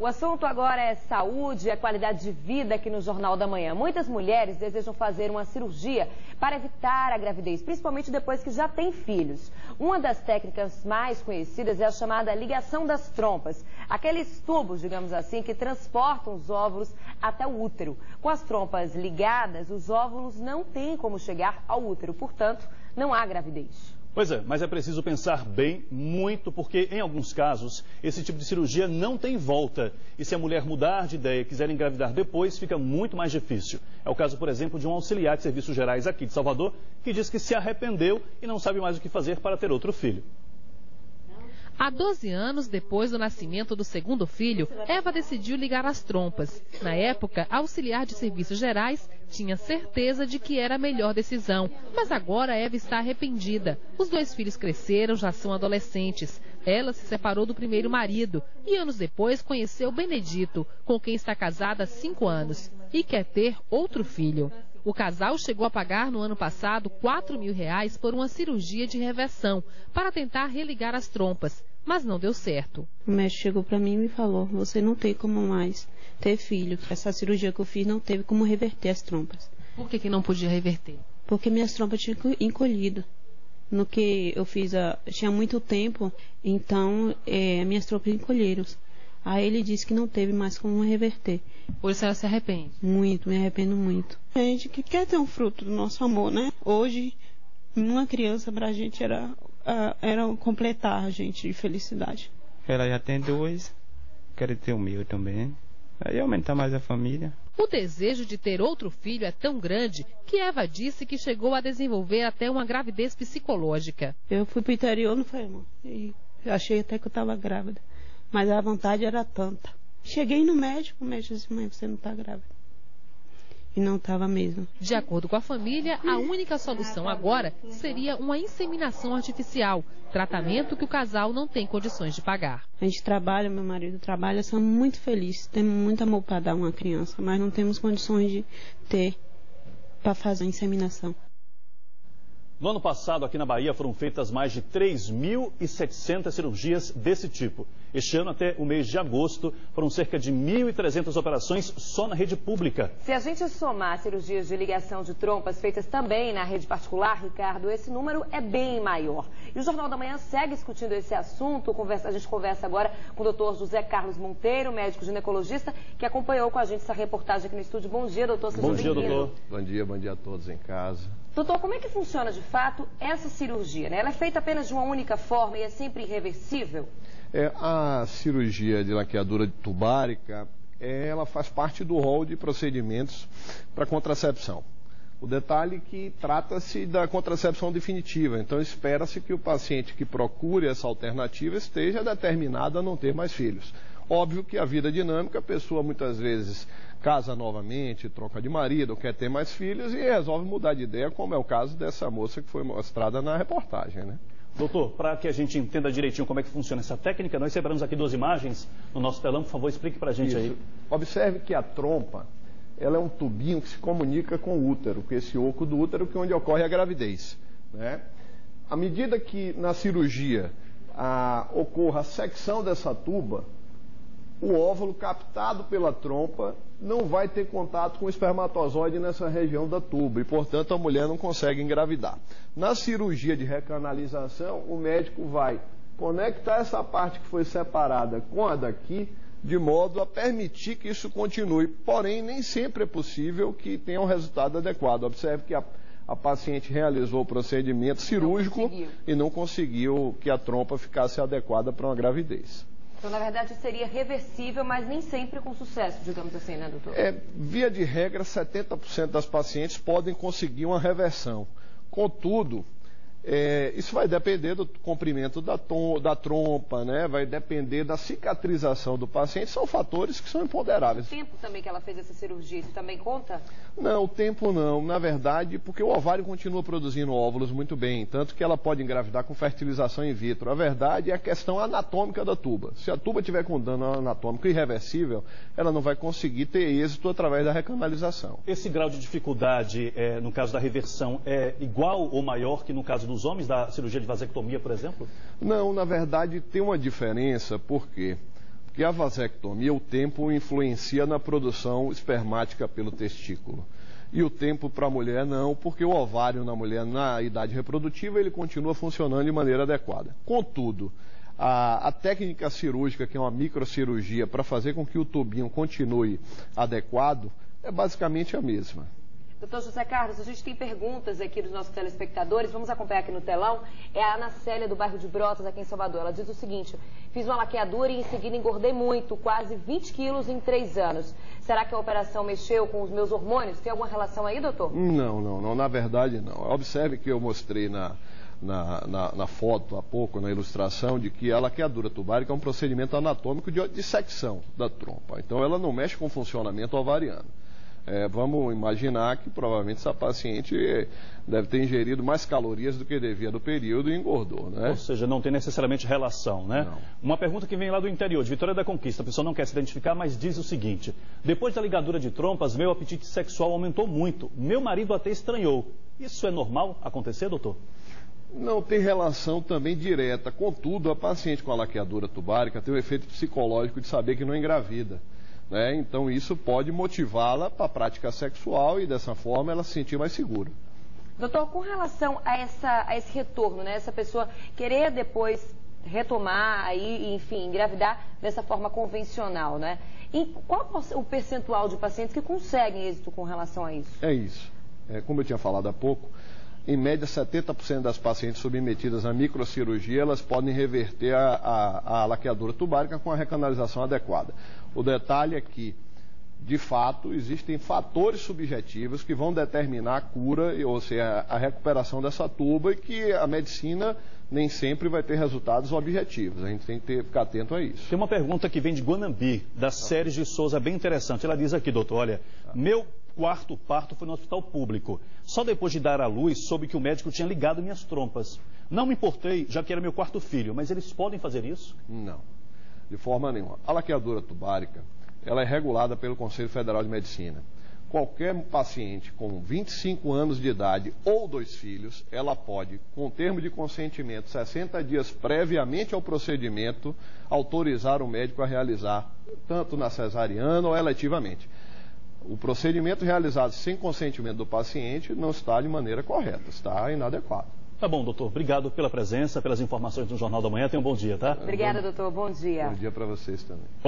O assunto agora é saúde e a qualidade de vida aqui no Jornal da Manhã. Muitas mulheres desejam fazer uma cirurgia para evitar a gravidez, principalmente depois que já têm filhos. Uma das técnicas mais conhecidas é a chamada ligação das trompas. Aqueles tubos, digamos assim, que transportam os óvulos até o útero. Com as trompas ligadas, os óvulos não têm como chegar ao útero, portanto, não há gravidez. Pois é, mas é preciso pensar bem, muito, porque em alguns casos esse tipo de cirurgia não tem volta. E se a mulher mudar de ideia e quiser engravidar depois, fica muito mais difícil. É o caso, por exemplo, de um auxiliar de serviços gerais aqui de Salvador, que diz que se arrependeu e não sabe mais o que fazer para ter outro filho. Há 12 anos, depois do nascimento do segundo filho, Eva decidiu ligar as trompas. Na época, a auxiliar de serviços gerais tinha certeza de que era a melhor decisão. Mas agora Eva está arrependida. Os 2 filhos cresceram, já são adolescentes. Ela se separou do primeiro marido e anos depois conheceu Benedito, com quem está casada há 5 anos e quer ter outro filho. O casal chegou a pagar no ano passado R$4.000 por uma cirurgia de reversão para tentar religar as trompas, mas não deu certo. O médico chegou para mim e me falou: você não tem como mais ter filho. Essa cirurgia que eu fiz não teve como reverter as trompas. Por que não podia reverter? Porque minhas trompas tinham encolhido. No que eu fiz, tinha muito tempo, então minhas trompas encolheram. Aí ele disse que não teve mais como reverter. Hoje a senhora se arrepende? Muito, me arrependo muito. A gente que quer ter um fruto do nosso amor, né? Hoje, uma criança pra gente era completar a gente de felicidade. Ela já tem 2, quero ter o meu também. Aí aumentar mais a família. O desejo de ter outro filho é tão grande que Eva disse que chegou a desenvolver até uma gravidez psicológica. Eu fui pro interior, não foi, irmão? E achei até que eu estava grávida. Mas a vontade era tanta. Cheguei no médico, o médico disse: mãe, você não está grávida. E não estava mesmo. De acordo com a família, a única solução agora seria uma inseminação artificial, tratamento que o casal não tem condições de pagar. A gente trabalha, meu marido trabalha, somos muito felizes, temos muito amor para dar uma criança, mas não temos condições de ter para fazer a inseminação. No ano passado, aqui na Bahia, foram feitas mais de 3.700 cirurgias desse tipo. Este ano, até o mês de agosto, foram cerca de 1.300 operações só na rede pública. Se a gente somar cirurgias de ligação de trompas feitas também na rede particular, Ricardo, esse número é bem maior. E o Jornal da Manhã segue discutindo esse assunto. A gente conversa agora com o Dr. José Carlos Monteiro, médico ginecologista, que acompanhou com a gente essa reportagem aqui no estúdio. Bom dia, doutor. Bom dia, doutor. Bom dia a todos em casa. Doutor, como é que funciona de fato essa cirurgia, né? Ela é feita apenas de uma única forma e é sempre irreversível? A cirurgia de laqueadura tubárica, ela faz parte do rol de procedimentos para contracepção. O detalhe é que trata-se da contracepção definitiva, então espera-se que o paciente que procure essa alternativa esteja determinado a não ter mais filhos. Óbvio que a vida dinâmica, a pessoa muitas vezes casa novamente, troca de marido, quer ter mais filhos e resolve mudar de ideia, como é o caso dessa moça que foi mostrada na reportagem, né? Doutor, para que a gente entenda direitinho como é que funciona essa técnica, nós separamos aqui 2 imagens no nosso telão. Por favor, explique para a gente aí. Observe que a trompa, ela é um tubinho que se comunica com o útero, com esse oco do útero, que é onde ocorre a gravidez, né? À medida que na cirurgia ocorra a secção dessa tuba, o óvulo captado pela trompa não vai ter contato com o espermatozoide nessa região da tuba e, portanto, a mulher não consegue engravidar. Na cirurgia de recanalização, o médico vai conectar essa parte que foi separada com a daqui, de modo a permitir que isso continue. Porém, nem sempre é possível que tenha um resultado adequado. Observe que a paciente realizou o procedimento cirúrgico e não conseguiu que a trompa ficasse adequada para uma gravidez. Então, na verdade, seria reversível, mas nem sempre com sucesso, digamos assim, né, doutor? Via de regra, 70% das pacientes podem conseguir uma reversão. Contudo, isso vai depender do comprimento da trompa, né? Vai depender da cicatrização do paciente, são fatores que são imponderáveis. O tempo também que ela fez essa cirurgia, isso também conta? Não, o tempo não, na verdade, porque o ovário continua produzindo óvulos muito bem, tanto que ela pode engravidar com fertilização in vitro. A verdade é a questão anatômica da tuba. Se a tuba tiver com dano anatômico irreversível, ela não vai conseguir ter êxito através da recanalização. Esse grau de dificuldade, no caso da reversão, é igual ou maior que no caso dos homens, da cirurgia de vasectomia, por exemplo? Não, na verdade tem uma diferença, por quê? Porque a vasectomia, o tempo influencia na produção espermática pelo testículo. E o tempo para a mulher não, porque o ovário na mulher, na idade reprodutiva, ele continua funcionando de maneira adequada. Contudo, a técnica cirúrgica, que é uma microcirurgia, para fazer com que o tubinho continue adequado, é basicamente a mesma. Doutor José Carlos, a gente tem perguntas aqui dos nossos telespectadores, vamos acompanhar aqui no telão. É a Ana Célia, do bairro de Brotas, aqui em Salvador. Ela diz o seguinte: fiz uma laqueadura e em seguida engordei muito, quase 20 quilos em 3 anos. Será que a operação mexeu com os meus hormônios? Tem alguma relação aí, doutor? Não, na verdade não. Observe que eu mostrei na foto há pouco, na ilustração, de que a laqueadura tubárica é um procedimento anatômico de dissecção da trompa. Então ela não mexe com o funcionamento ovariano. Vamos imaginar que provavelmente essa paciente deve ter ingerido mais calorias do que devia no período e engordou, né? Ou seja, não tem necessariamente relação, né? Não. Uma pergunta que vem lá do interior, de Vitória da Conquista. A pessoa não quer se identificar, mas diz o seguinte: depois da ligadura de trompas, meu apetite sexual aumentou muito. Meu marido até estranhou. Isso é normal acontecer, doutor? Não tem relação também direta. Contudo, a paciente com a laqueadura tubárica tem o efeito psicológico de saber que não engravida. Então isso pode motivá-la para a prática sexual e dessa forma ela se sentir mais segura. Doutor, com relação a esse retorno, né? Essa pessoa querer depois retomar aí, enfim, engravidar dessa forma convencional, né? E qual o percentual de pacientes que conseguem êxito com relação a isso? É isso. Como eu tinha falado há pouco, em média 70% das pacientes submetidas à microcirurgia, elas podem reverter a laqueadura tubárica com a recanalização adequada. O detalhe é que, de fato, existem fatores subjetivos que vão determinar a cura, ou seja, a recuperação dessa tuba, e que a medicina nem sempre vai ter resultados objetivos. A gente tem que ficar atento a isso. Tem uma pergunta que vem de Guanambi, da Séries de Souza, bem interessante. Ela diz aqui, doutor, olha, meu quarto parto foi no hospital público. Só depois de dar à luz, soube que o médico tinha ligado minhas trompas. Não me importei, já que era meu quarto filho, mas eles podem fazer isso? Não, de forma nenhuma. A laqueadura tubárica, ela é regulada pelo Conselho Federal de Medicina. Qualquer paciente com 25 anos de idade ou 2 filhos, ela pode, com termo de consentimento, 60 dias previamente ao procedimento, autorizar o médico a realizar, tanto na cesariana ou eletivamente. O procedimento realizado sem consentimento do paciente não está de maneira correta, está inadequado. Tá bom, doutor. Obrigado pela presença, pelas informações no Jornal da Manhã. Tenha um bom dia, tá? Obrigada, doutor. Bom dia. Bom dia para vocês também.